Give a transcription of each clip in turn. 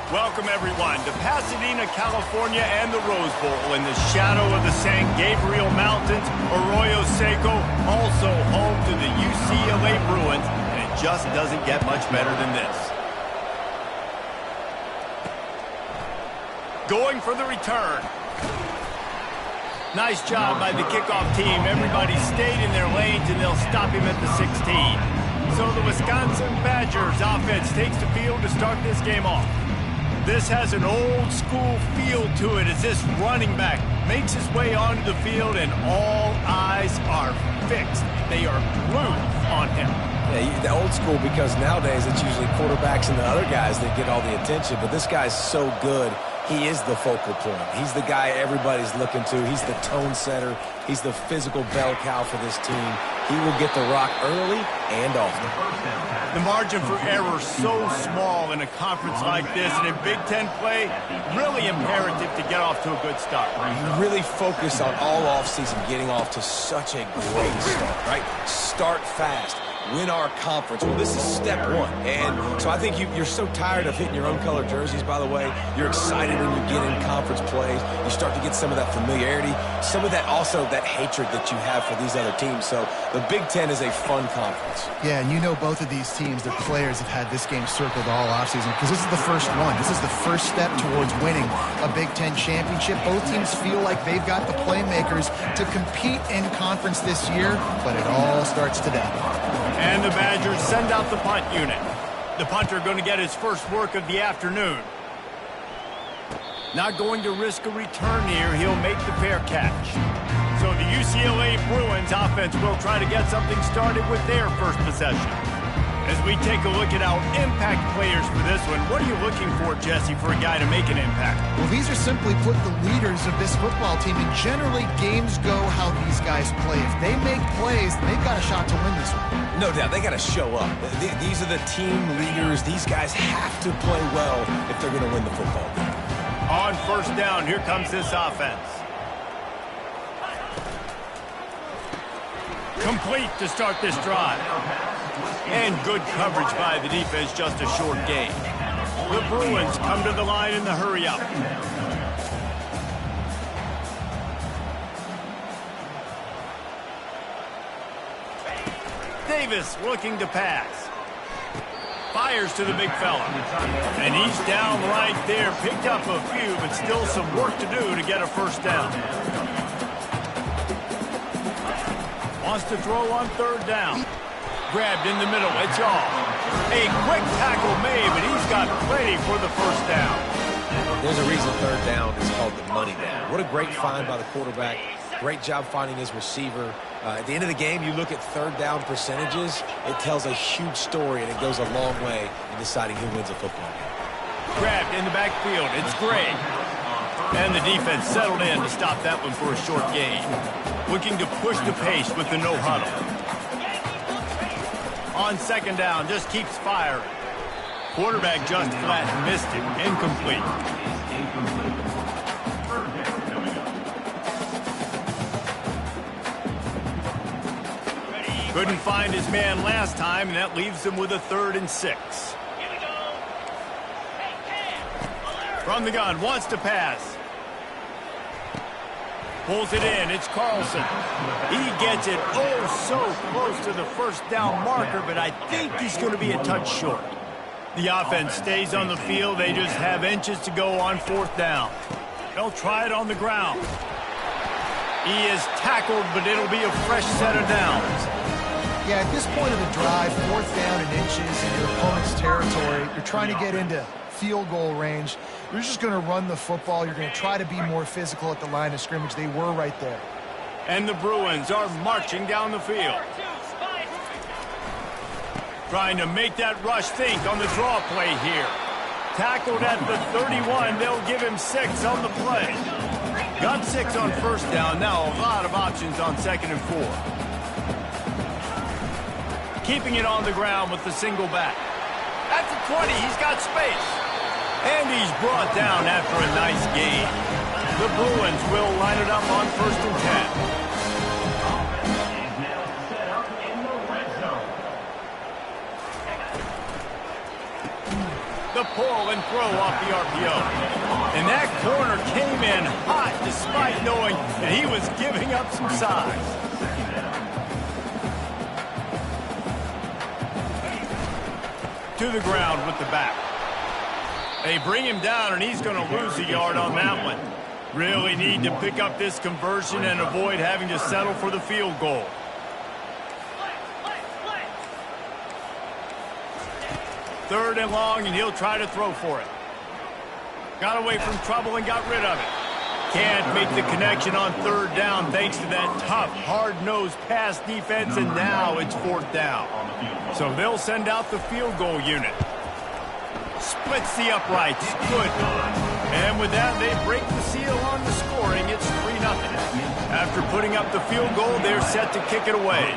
Welcome, everyone, to Pasadena, California and the Rose Bowl in the shadow of the San Gabriel Mountains. Arroyo Seco, also home to the UCLA Bruins, and it just doesn't get much better than this. Going for the return. Nice job by the kickoff team. Everybody stayed in their lanes, and they'll stop him at the 16. So the Wisconsin Badgers offense takes the field to start this game off. This has an old-school feel to it as this running back makes his way onto the field, and all eyes are fixed. They are glued on him. Yeah, the old school, because nowadays it's usually quarterbacks and the other guys that get all the attention, but this guy's so good. He is the focal point. He's the guy everybody's looking to. He's the tone setter. He's the physical bell cow for this team. He will get the rock early and often. The margin for error so small in a conference like this, and in Big Ten play, really imperative to get off to a good start. You really focus on all offseason getting off to such a great start, right? Start fast. Win our conference. Well, this is step one. And so I think you're so tired of hitting your own color jerseys, by the way. You're excited when you get in conference plays. You start to get some of that familiarity, some of that also that hatred that you have for these other teams. So the Big Ten is a fun conference. Yeah, and you know both of these teams, their players have had this game circled all offseason because this is the first one. This is the first step towards winning a Big Ten championship. Both teams feel like they've got the playmakers to compete in conference this year, but it all starts today. And the Badgers send out the punt unit. The punter going to get his first work of the afternoon. Not going to risk a return here. He'll make the fair catch. So the UCLA Bruins offense will try to get something started with their first possession. As we take a look at our impact players for this one, what are you looking for, Jesse, for a guy to make an impact? Well, these are simply put the leaders of this football team, and generally games go how these guys play. If they make plays, they've got a shot to win this one. No doubt, they got to show up. These are the team leaders. These guys have to play well if they're going to win the football game. On first down, here comes this offense. Complete to start this drive. And good coverage by the defense, just a short gain. The Bruins come to the line in the hurry-up. Davis looking to pass. Fires to the big fella. And he's down right there. Picked up a few, but still some work to do to get a first down. Wants to throw on third down. Grabbed in the middle. It's off. A quick tackle made, but he's got plenty for the first down. There's a reason third down is called the money down. What a great find by the quarterback. Great job finding his receiver. At the end of the game, you look at third down percentages. It tells a huge story, and it goes a long way in deciding who wins a football game. Grabbed in the backfield. It's Gray. And the defense settled in to stop that one for a short gain. Looking to push the pace with the no huddle. On second down, just keeps firing. Quarterback just flat missed it. Incomplete. Couldn't find his man last time, and that leaves him with a 3rd and 6. From the gun, wants to pass. Pulls it in. It's Carlson. He gets it so close to the first down marker, but I think he's going to be a touch short. The offense stays on the field. They just have inches to go on 4th down. They'll try it on the ground. He is tackled, but it'll be a fresh set of downs. Yeah, at this point of the drive, 4th down and inches in your opponent's territory, you're trying to get into field goal range. You're just going to run the football. You're going to try to be more physical at the line of scrimmage. They were right there. And the Bruins are marching down the field. Trying to make that rush think on the draw play here. Tackled at the 31. They'll give him 6 on the play. Got 6 on first down. Now a lot of options on 2nd and 4. Keeping it on the ground with the single back. At the 20, he's got space. And he's brought down after a nice gain. The Bruins will line it up on 1st and 10. The pull and throw off the RPO. And that corner came in hot despite knowing that he was giving up some size. To the ground with the back. They bring him down, and he's going to lose a yard on that one. Really need to pick up this conversion and avoid having to settle for the field goal. Third and long, and he'll try to throw for it. Got away from trouble and got rid of it. Can't make the connection on third down thanks to that tough, hard-nosed pass defense, and now it's fourth down. So they'll send out the field goal unit. Splits the uprights. Good. And with that, they break the seal on the scoring. It's 3-0. After putting up the field goal, they're set to kick it away.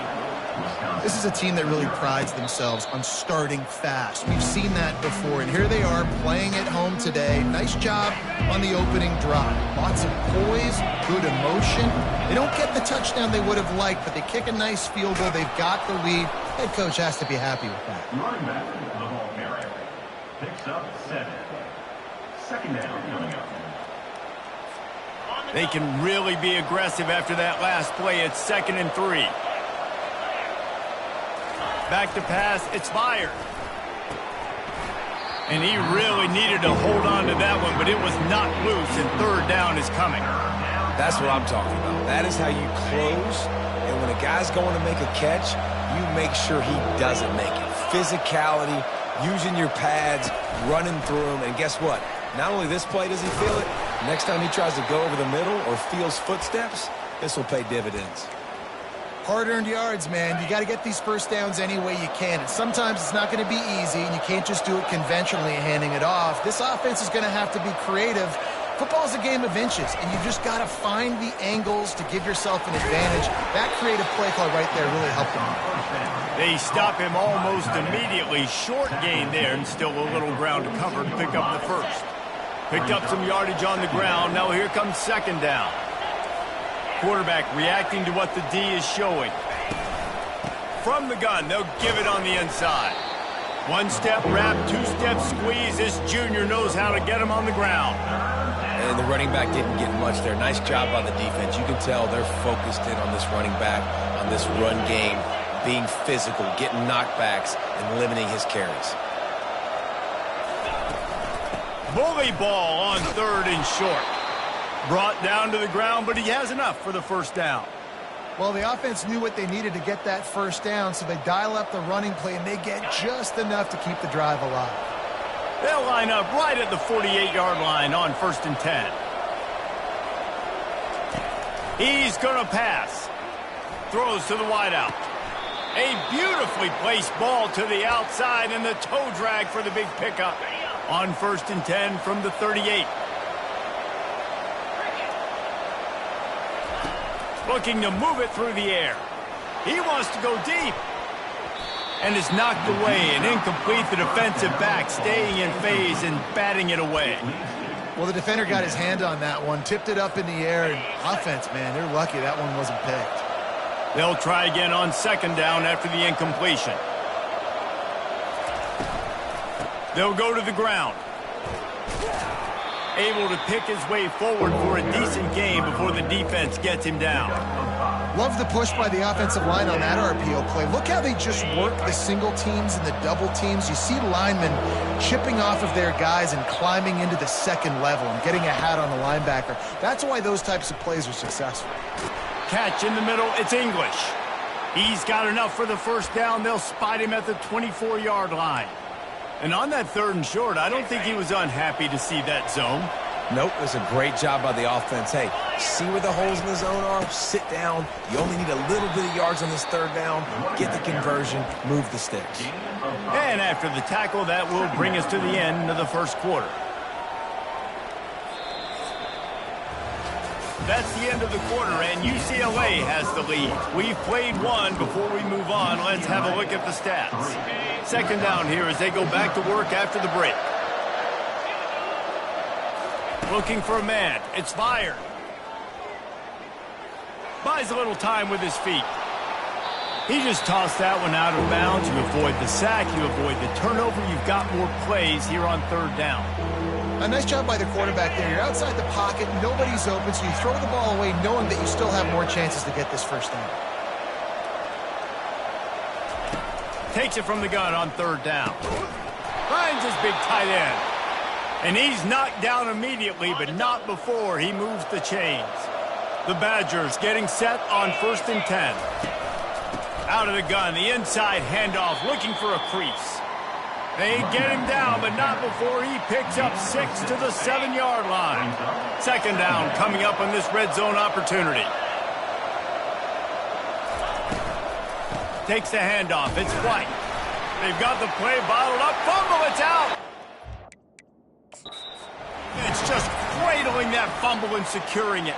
This is a team that really prides themselves on starting fast. We've seen that before, and here they are playing at home today. Nice job on the opening drive. Lots of poise, good emotion. They don't get the touchdown they would have liked, but they kick a nice field goal. They've got the lead. Head coach has to be happy with that. Running back the ball carrier picks up 7. Second down coming up. They can really be aggressive after that last play. It's 2nd and 3. Back to pass, it's fired. And he really needed to hold on to that one, but it was knocked loose, and third down is coming. That's what I'm talking about. That is how you close, and when a guy's going to make a catch, you make sure he doesn't make it. Physicality, using your pads, running through them, and guess what? Not only this play does he feel it, next time he tries to go over the middle or feels footsteps, this will pay dividends. Hard-earned yards, man. You got to get these first downs any way you can. And sometimes it's not going to be easy, and you can't just do it conventionally and handing it off. This offense is going to have to be creative. Football is a game of inches, and you just got to find the angles to give yourself an advantage. That creative play call right there really helped them. They stop him almost immediately. Short gain there, and still a little ground to cover to pick up the first. Picked up some yardage on the ground. Now here comes second down. Quarterback reacting to what the D is showing. From the gun, they'll give it on the inside. One-step wrap, two-step squeeze. This junior knows how to get him on the ground. And the running back didn't get much there. Nice job by the defense. You can tell they're focused in on this running back, on this run game, being physical, getting knockbacks, and limiting his carries. Bully ball on third and short. Brought down to the ground, but he has enough for the first down. Well, the offense knew what they needed to get that first down, so they dial up the running play, and they get just enough to keep the drive alive. They'll line up right at the 48-yard line on 1st and 10. He's going to pass. Throws to the wideout. A beautifully placed ball to the outside, and the toe drag for the big pickup on 1st and 10 from the 38. Looking to move it through the air. He wants to go deep. And is knocked away and incomplete. The defensive back staying in phase and batting it away. Well, the defender got his hand on that one, tipped it up in the air, and offense, man, they're lucky that one wasn't picked. They'll try again on second down after the incompletion. They'll go to the ground. Able to pick his way forward for a decent game before the defense gets him down. Love the push by the offensive line on that RPO play. Look how they just work the single teams and the double teams. You see linemen chipping off of their guys and climbing into the second level and getting a hat on the linebacker. That's why those types of plays are successful. Catch in the middle, it's English. He's got enough for the first down. They'll spot him at the 24-yard line. And on that third and short, I don't think he was unhappy to see that zone. Nope, it was a great job by the offense. Hey, see where the holes in the zone are? Sit down. You only need a little bit of yards on this third down. Get the conversion. Move the sticks. And after the tackle, that will bring us to the end of the first quarter. That's the end of the quarter, and UCLA has the lead. We've played one. Before we move on, let's have a look at the stats. Second down here as they go back to work after the break. Looking for a man. It's fired. Buys a little time with his feet. He just tossed that one out of bounds. You avoid the sack, you avoid the turnover. You've got more plays here on third down. A nice job by the quarterback there. You're outside the pocket, nobody's open, so you throw the ball away knowing that you still have more chances to get this first down. Takes it from the gun on third down. Finds his big tight end. And he's knocked down immediately, but not before he moves the chains. The Badgers getting set on 1st and 10. Out of the gun, the inside handoff, looking for a crease. They get him down, but not before he picks up 6 to the 7-yard line. 2nd down coming up on this red zone opportunity. Takes the handoff. It's White. They've got the play bottled up. Fumble, it's out. It's just cradling that fumble and securing it.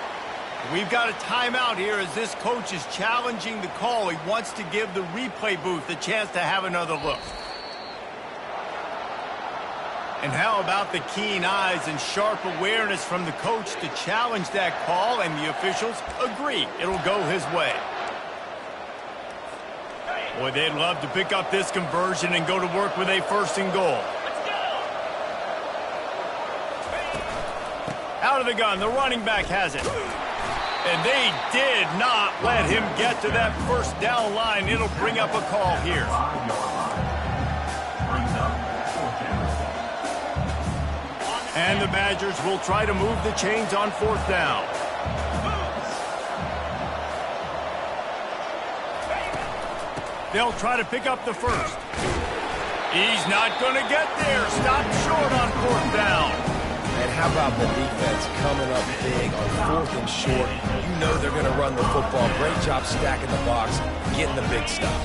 We've got a timeout here as this coach is challenging the call. He wants to give the replay booth a chance to have another look. And how about the keen eyes and sharp awareness from the coach to challenge that call, and the officials agree it'll go his way. Boy, they'd love to pick up this conversion and go to work with a 1st and goal. Out of the gun, the running back has it. And they did not let him get to that 1st down line. It'll bring up a call here. And the Badgers will try to move the chains on 4th down. They'll try to pick up the 1st. He's not going to get there. Stopped short on 4th down. And how about the defense coming up big on 4th and short? You know they're going to run the football. Great job stacking the box, getting the big stuff.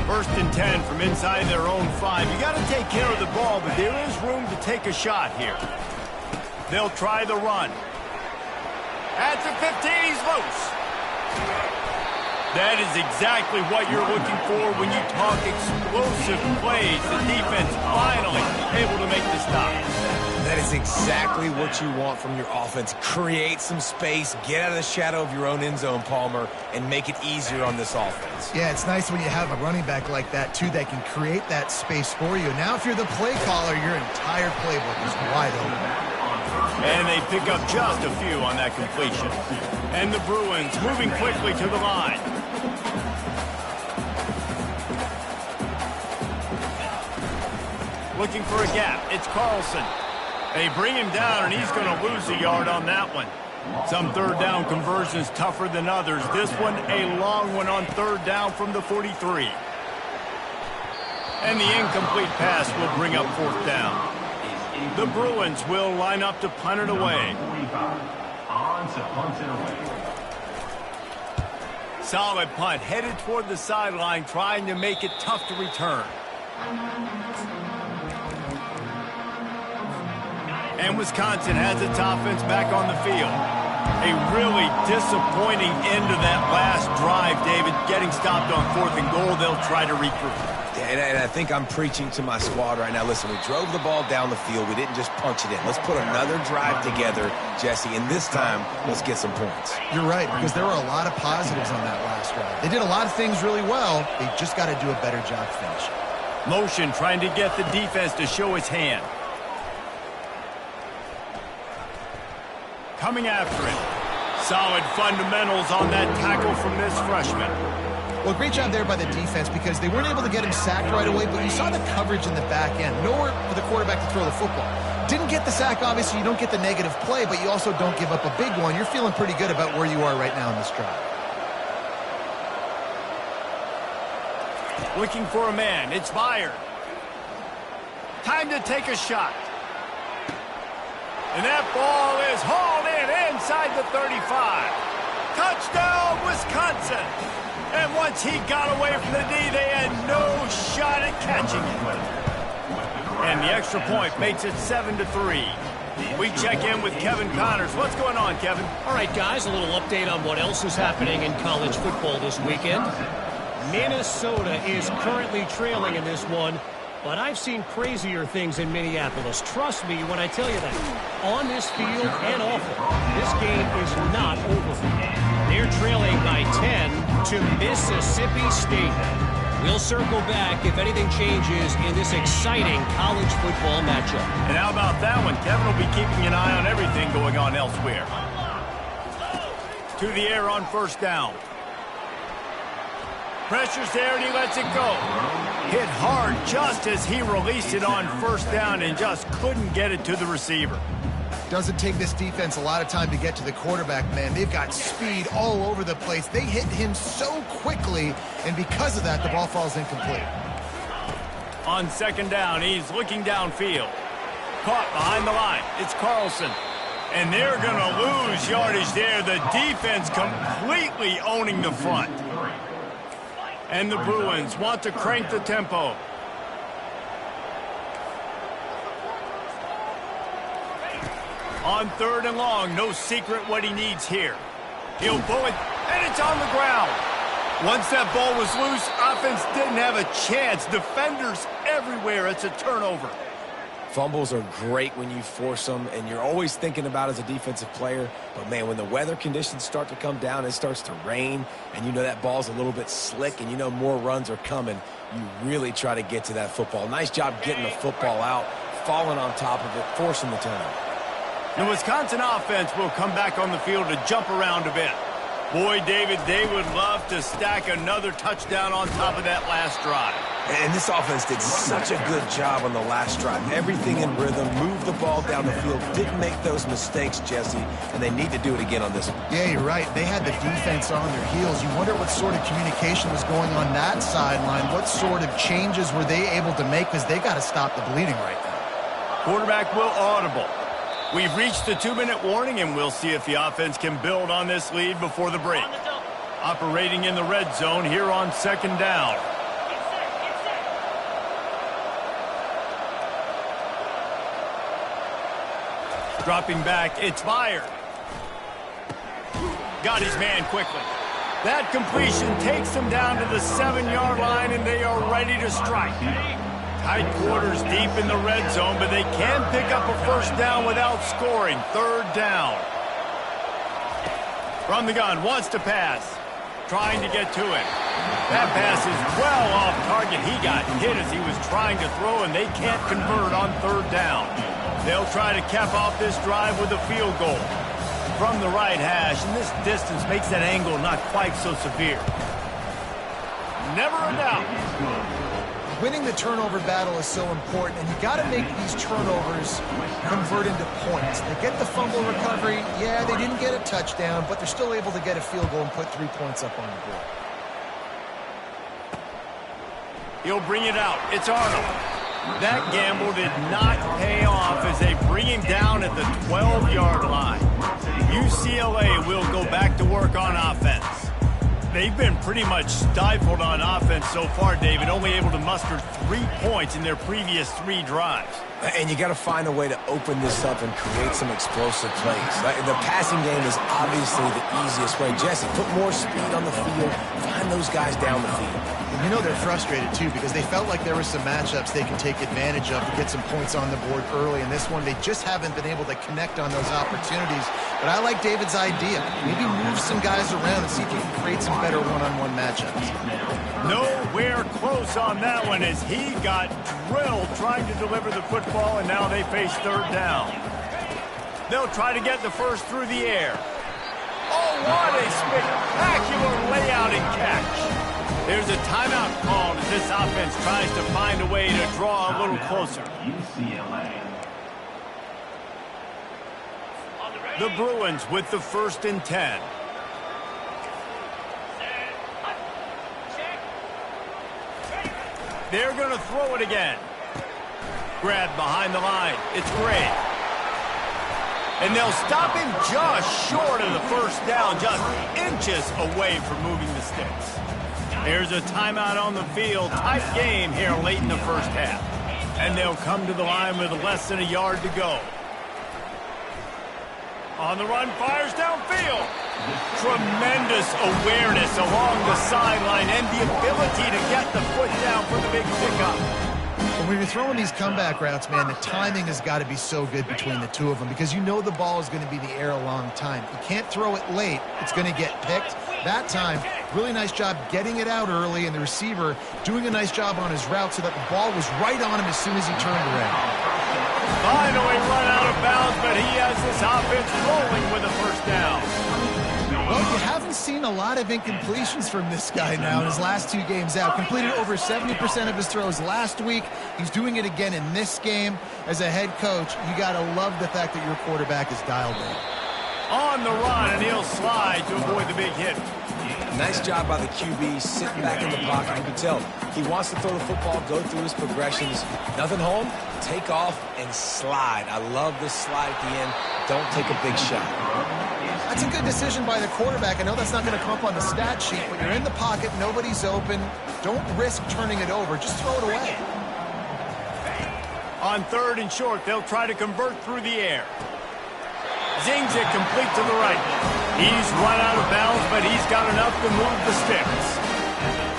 1st and 10 from inside their own 5. You got to take care of the ball, but there is room to take a shot here. They'll try the run. At the 50, he's loose. That is exactly what you're looking for when you talk explosive plays. The defense finally able to make the stop. That is exactly what you want from your offense. Create some space, get out of the shadow of your own end zone, Palmer, and make it easier on this offense. Yeah, it's nice when you have a running back like that, too, that can create that space for you. Now, if you're the play caller, your entire playbook is wide open. And they pick up just a few on that completion. And the Bruins moving quickly to the line. Looking for a gap. It's Carlson. They bring him down, and he's going to lose a yard on that one. Some 3rd down conversions tougher than others. This one a long one on 3rd down from the 43. And the incomplete pass will bring up 4th down. The Bruins will line up to punt it away. Solid punt, headed toward the sideline, trying to make it tough to return. And Wisconsin has its offense back on the field. A really disappointing end to that last drive, David. Getting stopped on 4th and goal, they'll try to regroup. And I think I'm preaching to my squad right now. Listen, we drove the ball down the field. We didn't just punch it in. Let's put another drive together, Jesse, and this time, let's get some points. You're right, because there were a lot of positives on that last drive. They did a lot of things really well. They just got to do a better job finishing. Motion, trying to get the defense to show its hand. Coming after it. Solid fundamentals on that tackle from this freshman. Well, great job there by the defense because they weren't able to get him sacked right away, but you saw the coverage in the back end. Nowhere for the quarterback to throw the football. Didn't get the sack, obviously. You don't get the negative play, but you also don't give up a big one. You're feeling pretty good about where you are right now in this drive. Looking for a man. It's fired. Time to take a shot. And that ball is hauled in inside the 35. Touchdown, Wisconsin. And once he got away from the D, they had no shot at catching it. And the extra point makes it 7-3. We check in with Kevin Connors. What's going on, Kevin? All right, guys, a little update on what else is happening in college football this weekend. Minnesota is currently trailing in this one, but I've seen crazier things in Minneapolis. Trust me when I tell you that. On this field and off it, this game is not over. They're trailing by 10. to Mississippi State. We'll circle back if anything changes in this exciting college football matchup. And how about that one? Kevin will be keeping an eye on everything going on elsewhere. To the air on first down. Pressure's there and he lets it go. Hit hard just as he released it on first down and just couldn't get it to the receiver. Doesn't take this defense a lot of time to get to the quarterback, man. They've got speed all over the place. They hit him so quickly, and because of that, the ball falls incomplete. On second down, he's looking downfield. Caught behind the line. It's Carlson. And they're going to lose yardage there. The defense completely owning the front. And the Bruins want to crank the tempo. On third and long, no secret what he needs here. He'll pull it, and it's on the ground. Once that ball was loose, offense didn't have a chance. Defenders everywhere. It's a turnover. Fumbles are great when you force them, and you're always thinking about as a defensive player. But, man, when the weather conditions start to come down, it starts to rain, and you know that ball's a little bit slick, and you know more runs are coming, you really try to get to that football. Nice job getting the football out, falling on top of it, forcing the turnover. The Wisconsin offense will come back on the field to jump around a bit. Boy, David, they would love to stack another touchdown on top of that last drive. And this offense did such a good job on the last drive. Everything in rhythm, moved the ball down the field, didn't make those mistakes, Jesse, and they need to do it again on this one. Yeah, you're right. They had the defense on their heels. You wonder what sort of communication was going on that sideline. What sort of changes were they able to make, because they got to stop the bleeding right now. Quarterback will audible. We've reached the 2-minute warning, and we'll see if the offense can build on this lead before the break. Operating in the red zone here on second down. Dropping back, it's fired. Got his man quickly. That completion takes them down to the 7-yard line, and they are ready to strike. Tight quarters deep in the red zone, but they can pick up a first down without scoring. Third down. From the gun, wants to pass. Trying to get to it. That pass is well off target. He got hit as he was trying to throw, and they can't convert on third down. They'll try to cap off this drive with a field goal. From the right hash, and this distance makes that angle not quite so severe. Never a doubt. Winning the turnover battle is so important, and you got to make these turnovers convert into points. They get the fumble recovery. Yeah, they didn't get a touchdown, but they're still able to get a field goal and put 3 points up on the board. He'll bring it out. It's Arnold. That gamble did not pay off as they bring him down at the 12-yard line. UCLA will go back to work on offense. They've been pretty much stifled on offense so far, David, only able to muster 3 points in their previous 3 drives. And you got to find a way to open this up and create some explosive plays. The passing game is obviously the easiest way. Jesse, put more speed on the field, find those guys down the field. And you know they're frustrated, too, because they felt like there were some matchups they can take advantage of to get some points on the board early. In this one, they just haven't been able to connect on those opportunities. But I like David's idea. Maybe move some guys around and see if you can create some better one-on-one matchups. Nowhere close on that one as he got drilled trying to deliver the football, and now they face third down. They'll try to get the first through the air. Oh, what a spectacular layout and catch. There's a timeout called as this offense tries to find a way to draw a little closer. The Bruins with the 1st and 10. They're going to throw it again. Grabbed behind the line. It's Gray. And they'll stop him just short of the first down, just inches away from moving the sticks. There's a timeout on the field. Tight game here late in the first half. And they'll come to the line with less than a yard to go. On the run, fires downfield. Tremendous awareness along the sideline and the ability to get the foot down for the big pickup. But when you're throwing these comeback routes, man, the timing has got to be so good between the two of them because you know the ball is going to be in the air a long time. You can't throw it late. It's going to get picked. That time, really nice job getting it out early, and the receiver doing a nice job on his route so that the ball was right on him as soon as he turned around. Finally run out of bounds, but he has this offense rolling with a first down. Well, you haven't seen a lot of incompletions from this guy now in his last 2 games out. Completed over 70% of his throws last week. He's doing it again in this game. As a head coach, you got to love the fact that your quarterback is dialed in. On the run, and he'll slide to avoid the big hit. Nice job by the QB, sitting back in the pocket. You can tell he wants to throw the football, go through his progressions. Nothing home, take off and slide. I love this slide at the end. Don't take a big shot. That's a good decision by the quarterback. I know that's not going to come up on the stat sheet, but you're in the pocket, nobody's open. Don't risk turning it over. Just throw it away. On 3rd and short, they'll try to convert through the air. Zings it complete to the right. He's run out of bounds, but he's got enough to move the sticks.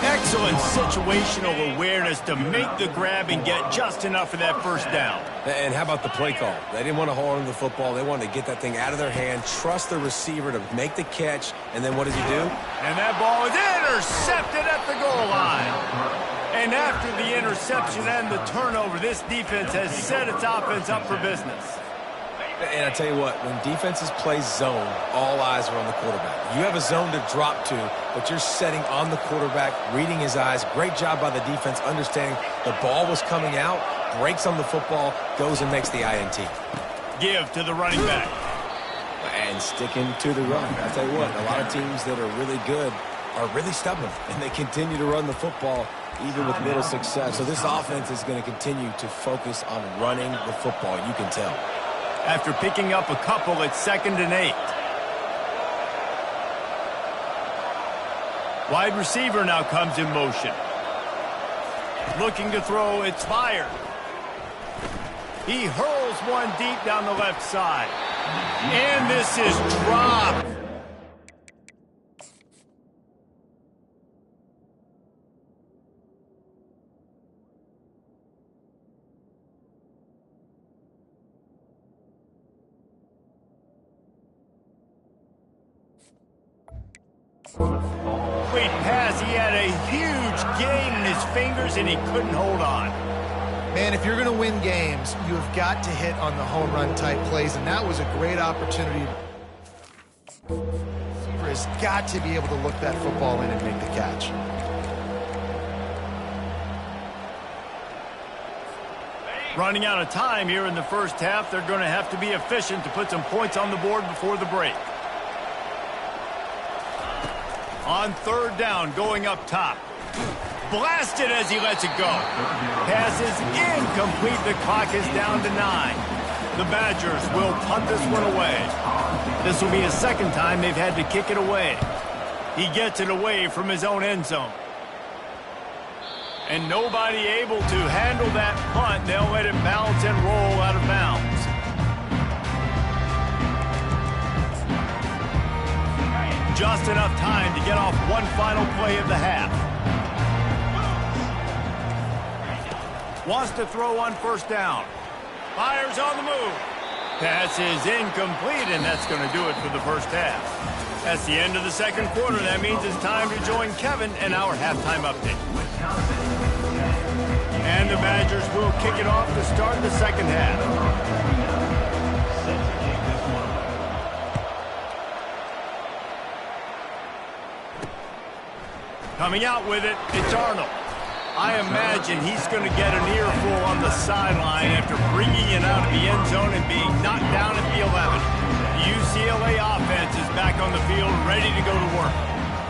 Excellent situational awareness to make the grab and get just enough for that first down. And how about the play call? They didn't want to hold on to the football. They wanted to get that thing out of their hand, trust the receiver to make the catch, and then what does he do? And that ball is intercepted at the goal line. And after the interception and the turnover, this defense has set its offense up for business. And I tell you what, when defenses play zone, all eyes are on the quarterback. You have a zone to drop to, but you're setting on the quarterback, reading his eyes. Great job by the defense, understanding the ball was coming out, breaks on the football, goes and makes the INT. Give to the running back. And sticking to the run. I tell you what, a lot of teams that are really good are really stubborn, and they continue to run the football even with little success. So this offense is going to continue to focus on running the football, you can tell. After picking up a couple, it's 2nd and 8. Wide receiver now comes in motion. Looking to throw, it's fired. He hurls one deep down the left side. And this is dropped. Complete pass. He had a huge gain in his fingers, and he couldn't hold on. Man, if you're going to win games, you have got to hit on the home run type plays, and that was a great opportunity. The receiver has got to be able to look that football in and make the catch. Running out of time here in the first half, they're going to have to be efficient to put some points on the board before the break. On 3rd down, going up top. Blasted as he lets it go. Pass is incomplete. The clock is down to 9. The Badgers will punt this one away. This will be his 2nd time they've had to kick it away. He gets it away from his own end zone. And nobody able to handle that punt. They'll let it bounce and roll out of bounds. Just enough time to get off one final play of the half. Wants to throw on 1st down. Fires on the move. Pass is incomplete, and that's going to do it for the first half. That's the end of the 2nd quarter. That means it's time to join Kevin and our halftime update. And the Badgers will kick it off to start the 2nd half. Coming out with it, it's Arnold. I imagine he's going to get an earful on the sideline after bringing it out of the end zone and being knocked down at the 11. The UCLA offense is back on the field, ready to go to work.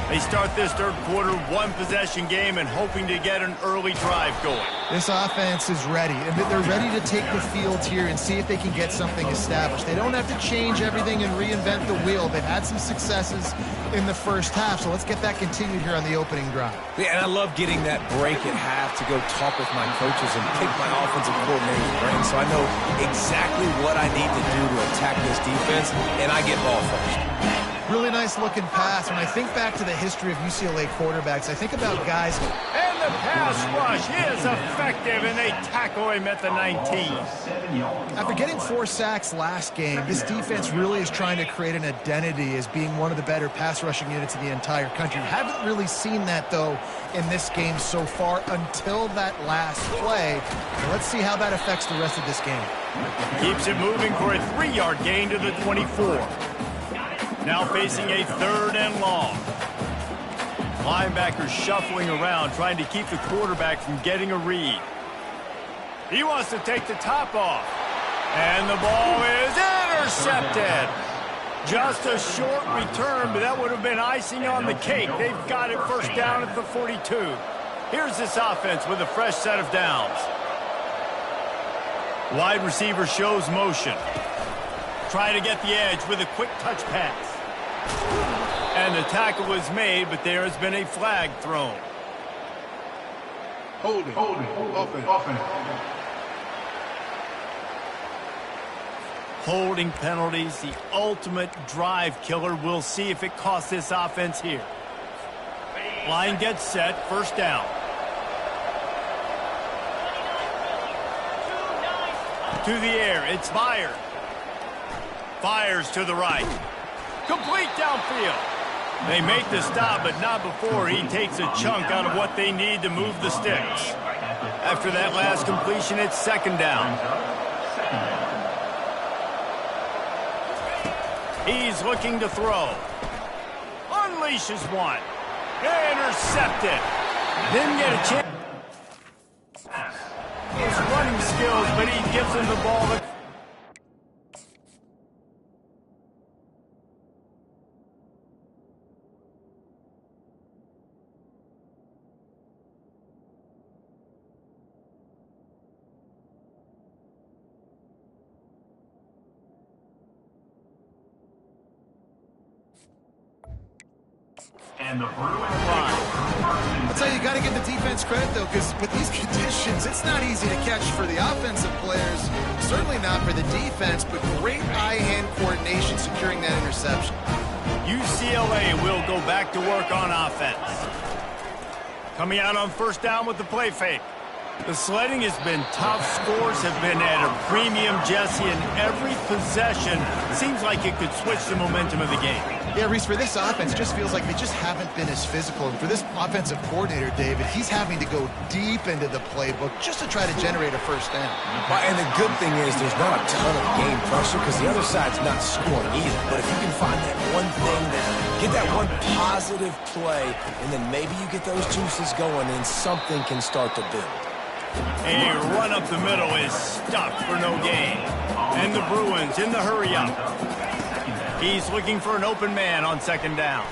They start this 3rd quarter, 1-possession game, and hoping to get an early drive going. This offense is ready, and they're ready to take the field here and see if they can get something established. They don't have to change everything and reinvent the wheel. They've had some successes in the first half, so let's get that continued here on the opening drive. Yeah, and I love getting that break at half to go talk with my coaches and pick my offensive coordinator's brain so I know exactly what I need to do to attack this defense, and I get ball first. Really nice looking pass. When I think back to the history of UCLA quarterbacks, I think about guys. And the pass rush is effective, and they tackle him at the 19. After getting 4 sacks last game, this defense really is trying to create an identity as being one of the better pass rushing units in the entire country. Haven't really seen that, though, in this game so far until that last play. So let's see how that affects the rest of this game. Keeps it moving for a 3-yard gain to the 24. Now facing a 3rd and long. Linebackers shuffling around, trying to keep the quarterback from getting a read. He wants to take the top off. And the ball is intercepted. Just a short return, but that would have been icing on the cake. They've got it first down at the 42. Here's this offense with a fresh set of downs. Wide receiver shows motion. Try to get the edge with a quick touch pass. And the tackle was made, but there has been a flag thrown. Holding, offense. Holding penalties, the ultimate drive killer. We'll see if it costs this offense here. Line gets set, first down. To the air, it's fired. Fires to the right. Complete downfield. They make the stop, but not before he takes a chunk out of what they need to move the sticks. After that last completion, it's second down. He's looking to throw. Unleashes one. Intercepted. Didn't get a chance. His running skills, but he gives him the ball. And the Bruins. I'll tell you, you got to give the defense credit, though, because with these conditions, it's not easy to catch for the offensive players. Certainly not for the defense, but great eye-hand coordination securing that interception. UCLA will go back to work on offense. Coming out on first down with the play fake. The sledding has been tough. Scores have been at a premium, Jesse, and every possession seems like it could switch the momentum of the game. Yeah, Reese, for this offense, just feels like they just haven't been as physical. And for this offensive coordinator, David, he's having to go deep into the playbook just to try to generate a first down. Well, and the good thing is there's not a ton of game pressure because the other side's not scoring either. But if you can find that one thing, get that one positive play, and then maybe you get those juices going, and something can start to build. A run up the middle is stopped for no gain. And the Bruins in the hurry-up. He's looking for an open man on second down.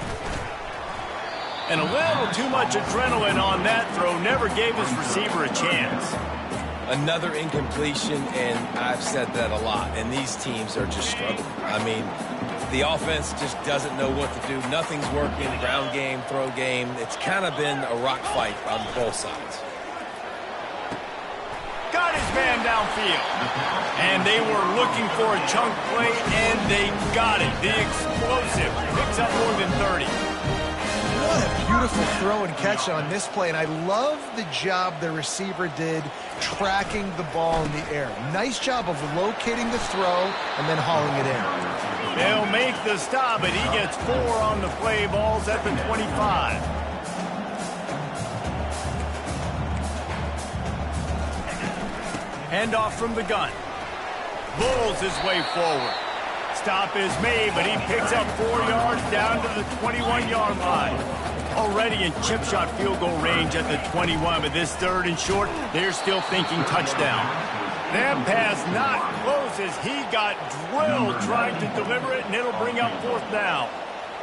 And a little too much adrenaline on that throw. Never gave his receiver a chance. Another incompletion, and I've said that a lot, and these teams are just struggling. I mean, the offense just doesn't know what to do. Nothing's working, ground game, throw game. It's kind of been a rock fight on both sides. Got his man downfield. And they were looking for a chunk play, and they got it. The explosive picks up more than 30. What a beautiful throw and catch on this play, and I love the job the receiver did tracking the ball in the air. Nice job of locating the throw and then hauling it in. They'll make the stop, but he gets 4 on the play. Balls at the 25. Handoff from the gun. Bulls his way forward. Stop is made, but he picks up 4 yards down to the 21-yard line. Already in chip shot field goal range at the 21, but this 3rd and short, they're still thinking touchdown. That pass not close as he got drilled trying to deliver it, and it'll bring up 4th down.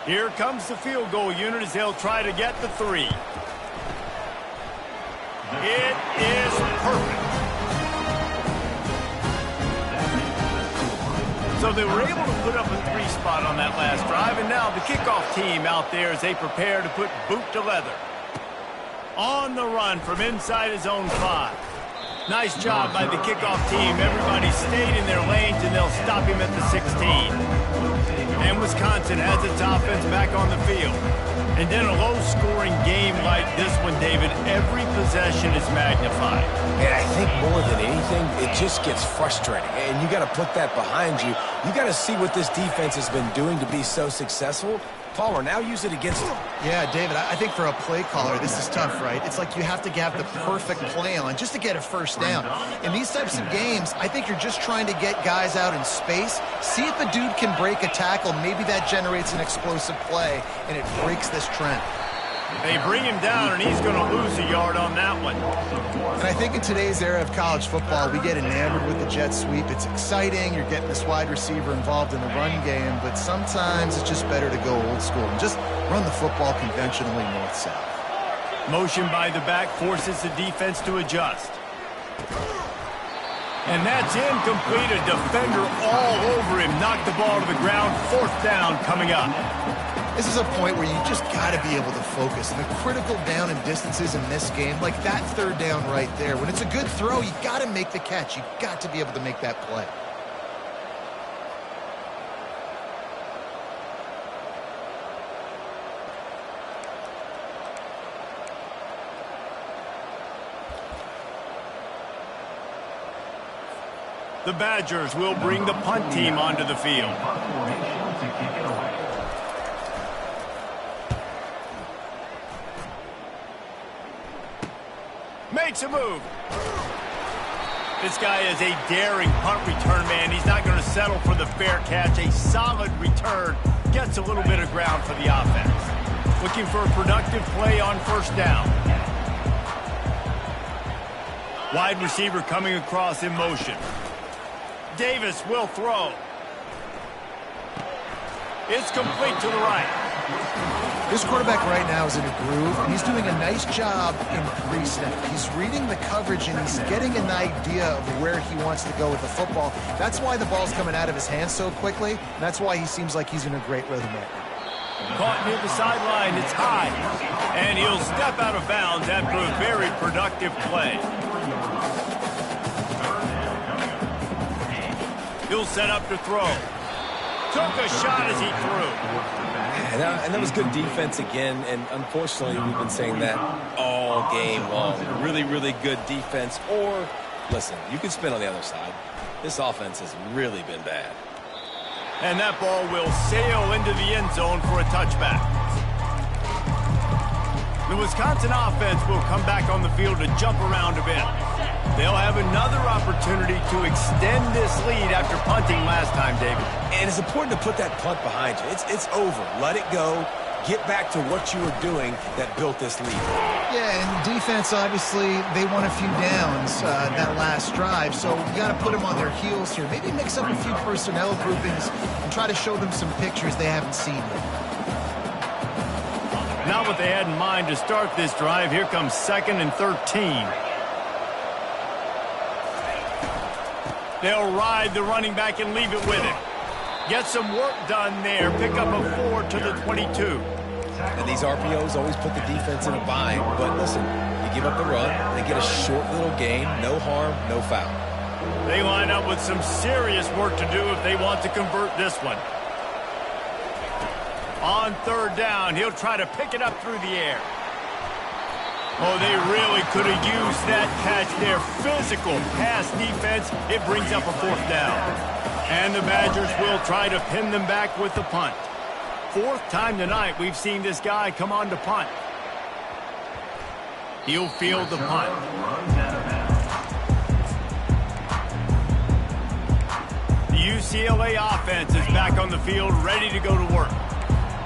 Here comes the field goal unit as they'll try to get the 3. It is perfect. So they were able to put up a 3 spot on that last drive, and now the kickoff team out there as they prepare to put boot to leather. On the run from inside his own 5. Nice job by the kickoff team. Everybody stayed in their lanes, and they'll stop him at the 16. And Wisconsin has its offense back on the field. And in a low-scoring game like this one, David, every possession is magnified. And I think more than anything, it just gets frustrating. And you got to put that behind you. You got to see what this defense has been doing to be so successful. Palmer, now use it against them. Yeah, David, I think for a play caller, this is tough, right? It's like you have to have the perfect play on just to get a first down. In these types of games, I think you're just trying to get guys out in space, see if a dude can break a tackle. Maybe that generates an explosive play, and it breaks this trend. They bring him down, and he's going to lose a yard on that one. And I think in today's era of college football, we get enamored with the jet sweep. It's exciting. You're getting this wide receiver involved in the run game, but sometimes it's just better to go old school and just run the football conventionally north-south. Motion by the back forces the defense to adjust. And that's incomplete. A defender all over him. Knocked the ball to the ground. 4th down coming up. This is a point where you just got to be able to focus. And the critical down and distances in this game, like that 3rd down right there, when it's a good throw, you got to make the catch. You got to be able to make that play. The Badgers will bring the punt team onto the field. Makes a move. This guy is a daring punt return man. He's not going to settle for the fair catch. A solid return. Gets a little bit of ground for the offense. Looking for a productive play on 1st down. Wide receiver coming across in motion. Davis will throw. It's complete to the right. This quarterback right now is in a groove, and he's doing a nice job in pre-snap. He's reading the coverage, and he's getting an idea of where he wants to go with the football. That's why the ball's coming out of his hands so quickly, and that's why he seems like he's in a great rhythm right now. Caught near the sideline. It's high. And he'll step out of bounds after a very productive play. He'll set up to throw. Took a shot as he threw. And that was good defense again, and unfortunately, we've been saying that all game long. Really, really good defense. Or, listen, you can spin on the other side. This offense has really been bad. And that ball will sail into the end zone for a touchback. The Wisconsin offense will come back on the field to jump around a bit. They'll have another opportunity to extend this lead after punting last time, David. And it's important to put that punt behind you. It's over. Let it go. Get back to what you were doing that built this lead. Yeah, and defense, obviously, they won a few downs that last drive, so you got to put them on their heels here. Maybe mix up a few personnel groupings and try to show them some pictures they haven't seen yet. Not what they had in mind to start this drive. Here comes 2nd and 13. They'll ride the running back and leave it with him. Get some work done there. Pick up a 4 to the 22. And these RPOs always put the defense in a bind. But listen, you give up the run, they get a short little gain, no harm, no foul. They line up with some serious work to do if they want to convert this one. On 3rd down, he'll try to pick it up through the air. Oh, they really could have used that catch there. Physical pass defense. It brings up a 4th down. And the Badgers will try to pin them back with the punt. 4th time tonight we've seen this guy come on to punt. He'll field the punt. The UCLA offense is back on the field, ready to go to work.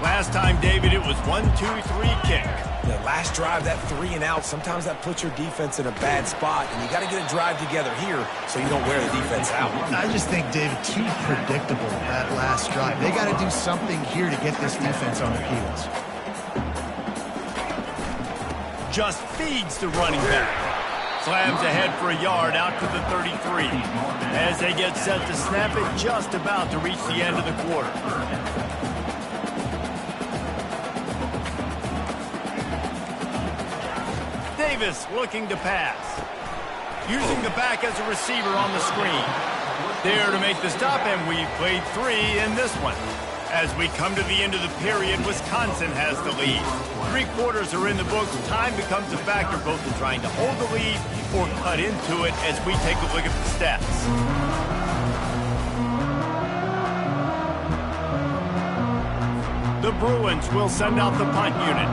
Last time, David, it was 1-2-3 kick. The last drive, that 3 and out, sometimes that puts your defense in a bad spot, and you got to get a drive together here so you don't wear the defense out. I just think, David, too predictable, that last drive. They got to do something here to get this defense on their heels. Just feeds the running back. Slams ahead for a yard out to the 33. As they get set to snap it, just about to reach the end of the quarter. Davis looking to pass. Using the back as a receiver on the screen. There to make the stop, and we played 3 in this one. As we come to the end of the period, Wisconsin has the lead. 3 quarters are in the books. Time becomes a factor both in trying to hold the lead or cut into it as we take a look at the stats. The Bruins will send out the punt unit.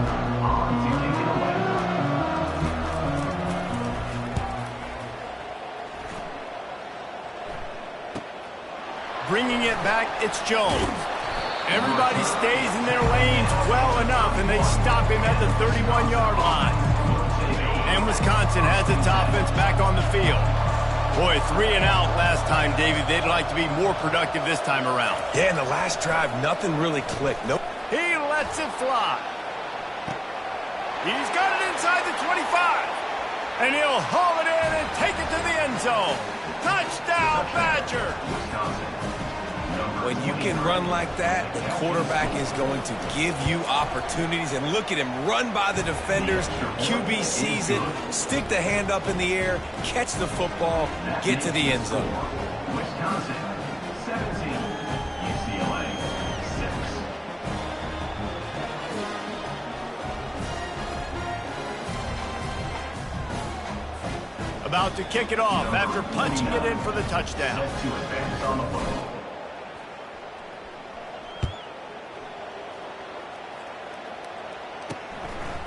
Bringing it back, it's Jones. Everybody stays in their lanes well enough, and they stop him at the 31-yard line. And Wisconsin has its offense back on the field. Boy, 3 and out last time, David. They'd like to be more productive this time around. Yeah, in the last drive, nothing really clicked. Nope. He lets it fly. He's got it inside the 25. And he'll haul it in and take it to the end zone. Touchdown, Badger! When you can run like that, the quarterback is going to give you opportunities. And look at him run by the defenders. QB sees it, stick the hand up in the air, catch the football, get to the end zone. Wisconsin, 17. UCLA, 6. About to kick it off after punching it in for the touchdown. Set to advance on the football.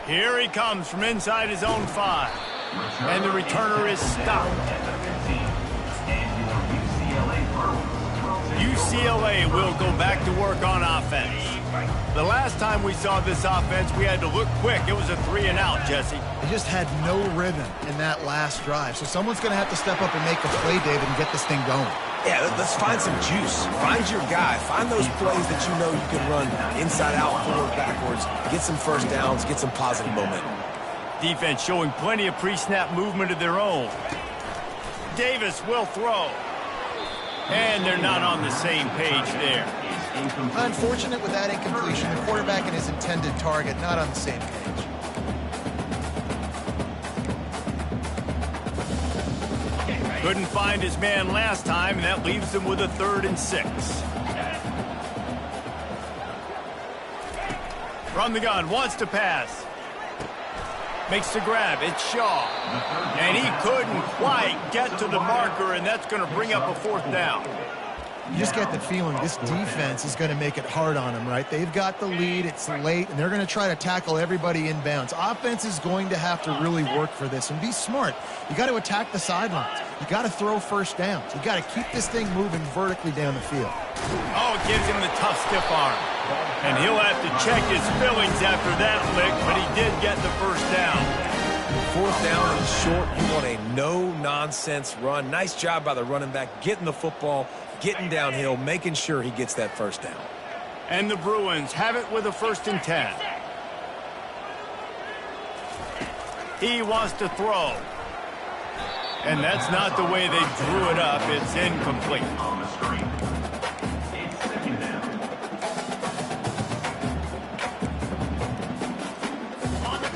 Here he comes from inside his own 5. And the returner is stopped. UCLA will go back to work on offense. The last time we saw this offense, we had to look quick. It was a 3 and out, Jesse. They just had no rhythm in that last drive. So someone's going to have to step up and make a play, David, and get this thing going. Yeah, let's find some juice. Find your guy. Find those plays that you know you can run inside out, forward, backwards. Get some first downs. Get some positive momentum. Defense showing plenty of pre-snap movement of their own. Davis will throw. And they're not on the same page there. Unfortunate with that incompletion. The quarterback and his intended target not on the same page. Couldn't find his man last time, and that leaves them with a 3rd and 6. From the gun, wants to pass. Makes the grab, it's Shaw. And he couldn't quite get to the marker, and that's going to bring up a 4th down. You just get the feeling this defense is going to make it hard on them, right? They've got the lead, it's late, and they're going to try to tackle everybody inbounds. Offense is going to have to really work for this and be smart. You got to attack the sidelines. You got to throw first downs. You got to keep this thing moving vertically down the field. Oh, it gives him the tough stiff arm. And he'll have to check his feelings after that lick, but he did get the first down. 4th down and short, you want a no-nonsense run. Nice job by the running back, getting the football, getting downhill, making sure he gets that first down. And the Bruins have it with a 1st and 10. He wants to throw. And that's not the way they drew it up. It's incomplete. On the screen. It's 2nd down.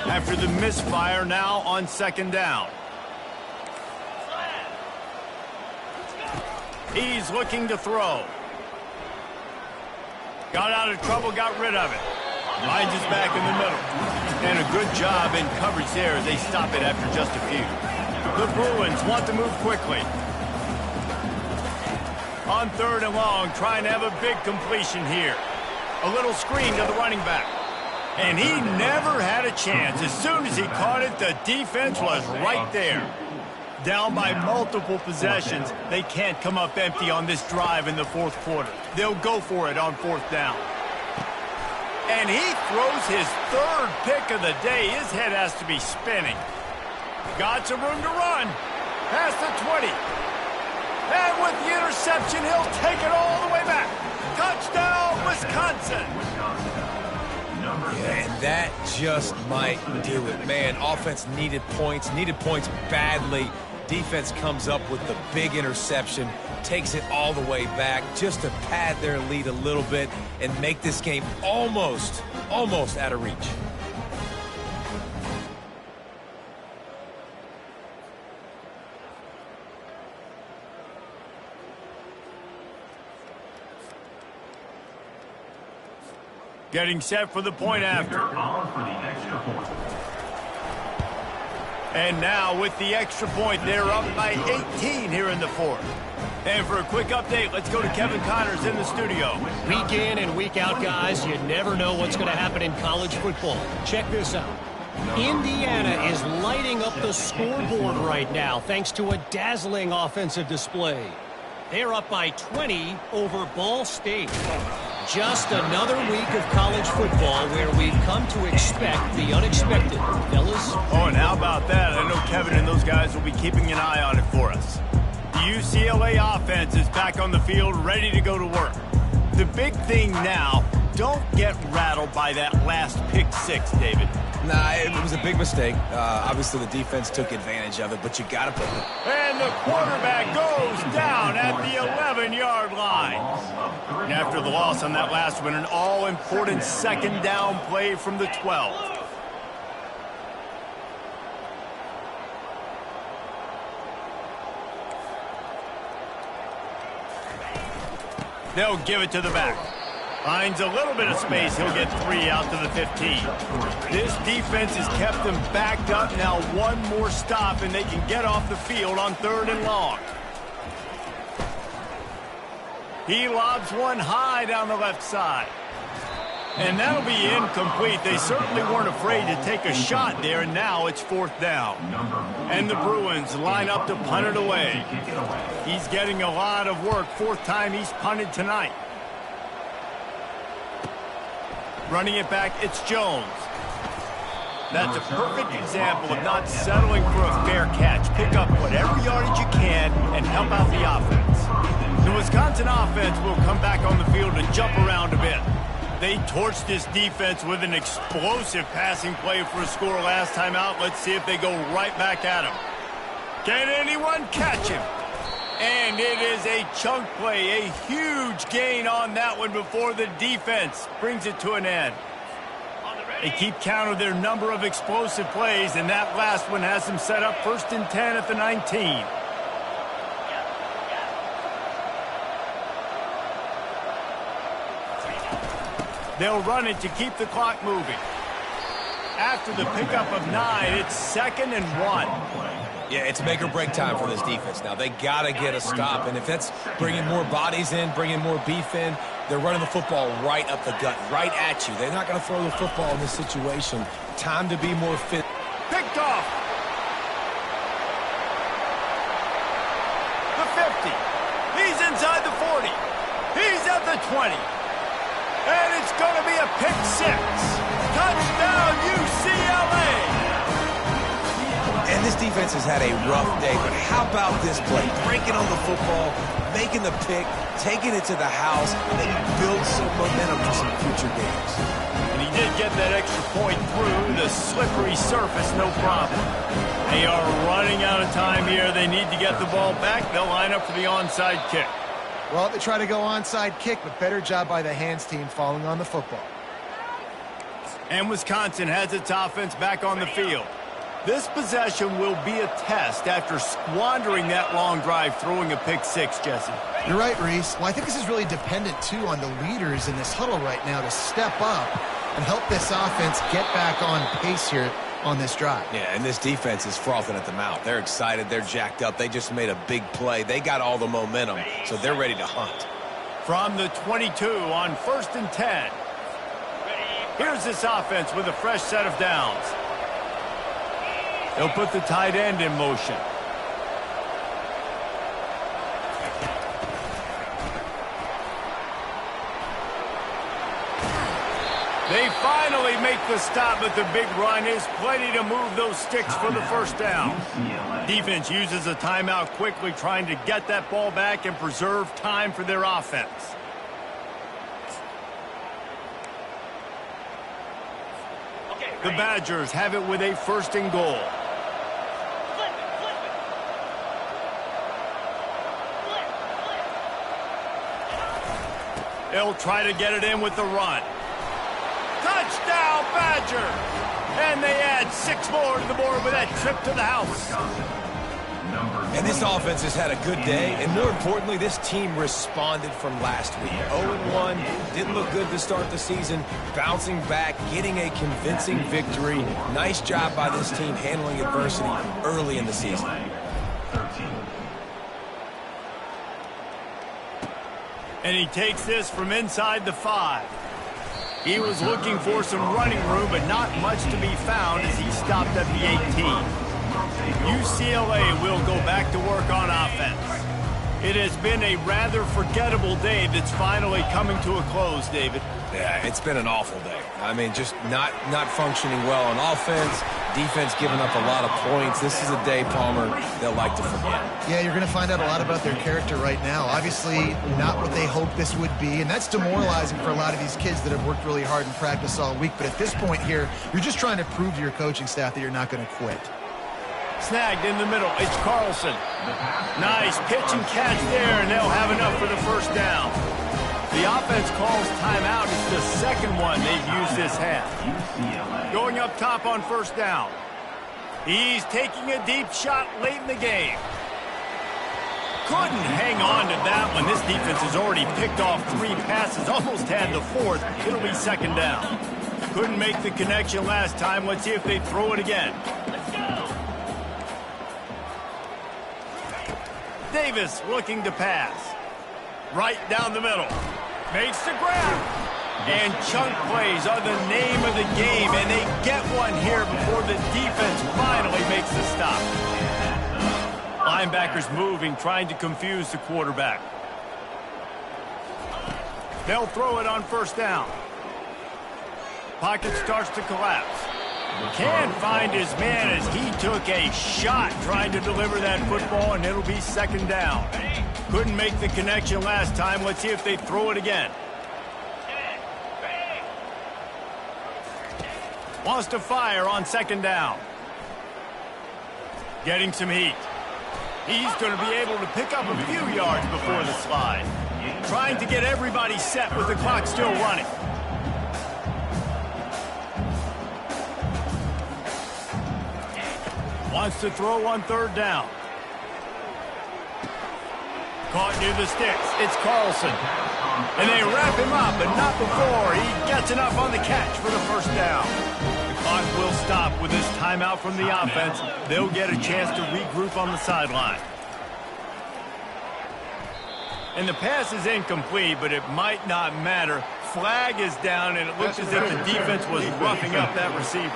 After the misfire, now on 2nd down. He's looking to throw. Got out of trouble, got rid of it. Finds his back in the middle. And a good job in coverage there as they stop it after just a few. The Bruins want to move quickly. On 3rd and long, trying to have a big completion here. A little screen to the running back. And he never had a chance. As soon as he caught it, the defense was right there. Down by multiple possessions, they can't come up empty on this drive in the 4th quarter. They'll go for it on 4th down. And he throws his 3rd pick of the day. His head has to be spinning. Got some room to run. Past the 20. And with the interception, he'll take it all the way back. Touchdown, Wisconsin. Yeah, and that just might do it. Man, offense needed points badly. Defense comes up with the big interception, takes it all the way back just to pad their lead a little bit and make this game almost out of reach. Getting set for the point after. And now with the extra point, they're up by 18 here in the fourth. And for a quick update, let's go to Kevin Connors in the studio. Week in and week out, guys, you never know what's going to happen in college football. Check this out. Indiana is lighting up the scoreboard right now thanks to a dazzling offensive display. They're up by 20 over Ball State. Just another week of college football where we've come to expect the unexpected, fellas. Oh, and how about that? I know Kevin and those guys will be keeping an eye on it for us. The UCLA offense is back on the field, ready to go to work. The big thing now, don't get rattled by that last pick six, David. Nah, it was a big mistake. Obviously, the defense took advantage of it, but you got to put it. And the quarterback goes down at the 11-yard line. And after the loss on that last one, an all-important second down play from the 12. They'll give it to the back. Finds a little bit of space. He'll get 3 out to the 15. This defense has kept them backed up. Now one more stop, and they can get off the field on 3rd and long. He lobs one high down the left side. And that'll be incomplete. They certainly weren't afraid to take a shot there, and now it's 4th down. And the Bruins line up to punt it away. He's getting a lot of work. 4th time he's punted tonight. Running it back, it's Jones. That's a perfect example of not settling for a fair catch. Pick up whatever yardage you can and help out the offense. The Wisconsin offense will come back on the field to jump around a bit. They torched this defense with an explosive passing play for a score last time out. Let's see if they go right back at him. Can anyone catch him? And it is a chunk play, a huge gain on that one before the defense brings it to an end. They keep count of their number of explosive plays, and that last one has them set up 1st and 10 at the 19. They'll run it to keep the clock moving. After the pickup of 9, it's 2nd and 1. Yeah, it's make or break time for this defense now. They got to get a stop, and if that's bringing more bodies in, bringing more beef in, they're running the football right up the gut, right at you. They're not going to throw the football in this situation. Time to be more fit. Picked off. The 50. He's inside the 40. He's at the 20. And it's going to be a pick 6. Touchdown, UCLA. And this defense has had a rough day, but how about this play? Breaking on the football, making the pick, taking it to the house, and then build some momentum for some future games. And he did get that extra point through the slippery surface, no problem. They are running out of time here. They need to get the ball back. They'll line up for the onside kick. Well, they try to go onside kick, but better job by the hands team falling on the football. And Wisconsin has its offense back on the field. This possession will be a test after squandering that long drive, throwing a pick 6, Jesse. You're right, Reese. Well, I think this is really dependent, too, on the leaders in this huddle right now to step up and help this offense get back on pace here on this drive. Yeah, and this defense is frothing at the mouth. They're excited. They're jacked up. They just made a big play. They got all the momentum, so they're ready to hunt. From the 22 on 1st and 10. Here's this offense with a fresh set of downs. They'll put the tight end in motion. They finally make the stop, but the big run is plenty to move those sticks for the 1st down. Defense uses a timeout quickly, trying to get that ball back and preserve time for their offense. The Badgers have it with a 1st and goal. They'll try to get it in with the run. Touchdown, Badger! And they add 6 more to the board with that trip to the house. And this offense has had a good day, and more importantly, this team responded from last week. 0-1, didn't look good to start the season, bouncing back, getting a convincing victory. Nice job by this team handling adversity early in the season. And he takes this from inside the 5. He was looking for some running room, but not much to be found as he stopped at the 18. UCLA will go back to work on offense. It has been a rather forgettable day that's finally coming to a close, David. Yeah, it's been an awful day. I mean, just not functioning well on offense, defense giving up a lot of points. This is a day, Palmer, they'll like to forget. Yeah, you're going to find out a lot about their character right now. Obviously, not what they hoped this would be, and that's demoralizing for a lot of these kids that have worked really hard in practice all week. But at this point here, you're just trying to prove to your coaching staff that you're not going to quit. Snagged in the middle. It's Carlson. Nice pitch and catch there, and they'll have enough for the first down. The offense calls timeout. It's the second one they've used this half. Going up top on first down. He's taking a deep shot late in the game. Couldn't hang on to that one. This defense has already picked off 3 passes, almost had the 4th. It'll be second down. Couldn't make the connection last time. Let's see if they throw it again. Davis looking to pass. Right down the middle. Makes the grab. And chunk plays are the name of the game, and they get one here before the defense finally makes the stop. Linebackers moving, trying to confuse the quarterback. They'll throw it on first down. Pocket starts to collapse. Can't find his man as he took a shot trying to deliver that football, and it'll be second down. Couldn't make the connection last time. Let's see if they throw it again. Wants to fire on second down. Getting some heat. He's going to be able to pick up a few yards before the slide. Trying to get everybody set with the clock still running. Wants to throw on third down. Caught near the sticks. It's Carlson. And they wrap him up, but not before he gets enough on the catch for the first down. The clock will stop with this timeout from the offense. They'll get a chance to regroup on the sideline. And the pass is incomplete, but it might not matter. Flag is down, and it looks as if the defense was roughing up that receiver.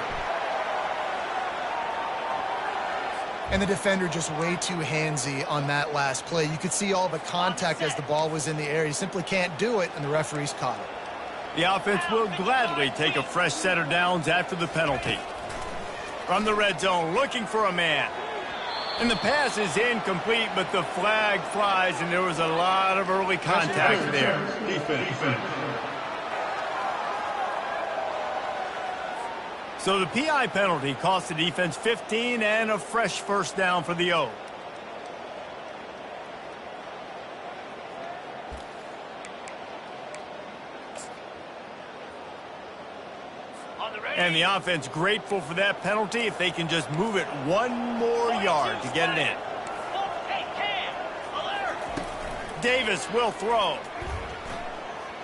And the defender just way too handsy on that last play. You could see all the contact as the ball was in the air. He simply can't do it, and the referee's caught it. The offense will gladly take a fresh set of downs after the penalty. From the red zone, looking for a man. And the pass is incomplete, but the flag flies, and there was a lot of early contact there. Defense. So the PI penalty cost the defense 15 and a fresh first down for the O. And the offense grateful for that penalty if they can just move it one more yard to get it in. Davis will throw.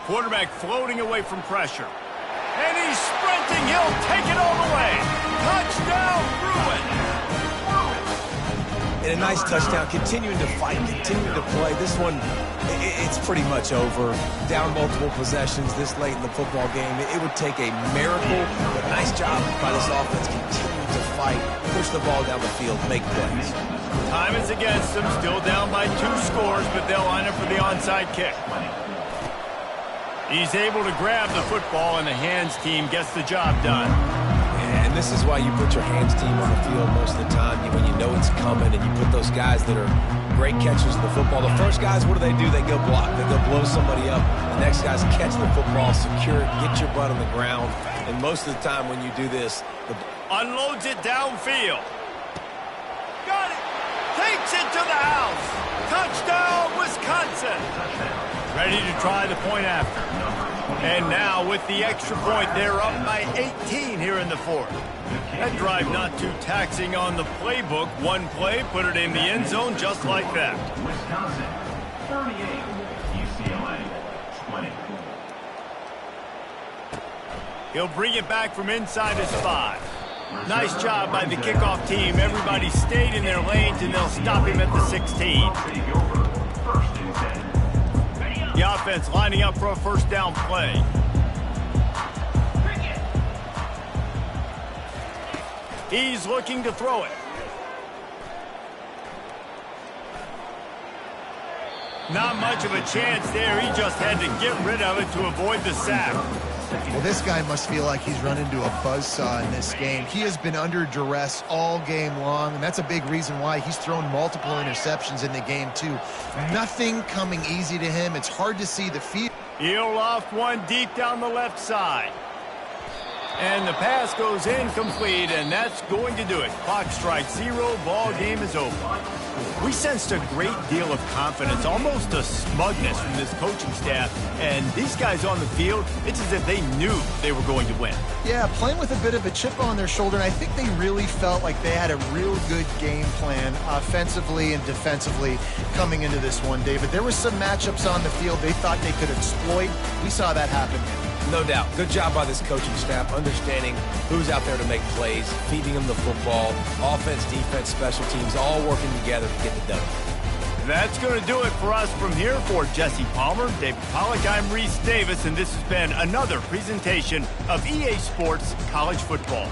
Quarterback floating away from pressure. And he's sprinting. He'll take it all the way. Touchdown, Bruin. And a nice touchdown, continuing to fight, continuing to play. This one, it's pretty much over. Down multiple possessions this late in the football game. It would take a miracle, but nice job by this offense continuing to fight, push the ball down the field, make plays. Time is against them. Still down by 2 scores, but they'll line up for the onside kick. He's able to grab the football, and the hands team gets the job done. And this is why you put your hands team on the field most of the time when you know it's coming, and you put those guys that are great catchers of the football. The first guys, what do? They go block. They go blow somebody up. The next guys catch the football, secure it, get your butt on the ground. And most of the time when you do this, unloads it downfield. Got it. Takes it to the house. Touchdown, Wisconsin. Ready to try the point after. And now with the extra point, they're up by 18 here in the fourth. That drive not too taxing on the playbook. One play, put it in the end zone just like that. Wisconsin, 38. UCLA, 20. He'll bring it back from inside his 5. Nice job by the kickoff team. Everybody stayed in their lanes, and they'll stop him at the 16. First and 10. The offense lining up for a first down play. He's looking to throw it. Not much of a chance there. He just had to get rid of it to avoid the sack. Well, this guy must feel like he's run into a buzzsaw in this game. He has been under duress all game long, and that's a big reason why he's thrown multiple interceptions in the game, too. Nothing coming easy to him. It's hard to see the field. He'll loft one deep down the left side. And the pass goes incomplete, and that's going to do it. Clock strikes 0, ball game is over. We sensed a great deal of confidence, almost a smugness from this coaching staff. And these guys on the field, it's as if they knew they were going to win. Yeah, playing with a bit of a chip on their shoulder, and I think they really felt like they had a real good game plan offensively and defensively coming into this one, David. There were some matchups on the field they thought they could exploit. We saw that happen. No doubt. Good job by this coaching staff, understanding who's out there to make plays, feeding them the football, offense, defense, special teams, all working together to get it done. That's going to do it for us from here. For Jesse Palmer, David Pollack, I'm Reese Davis, and this has been another presentation of EA Sports College Football.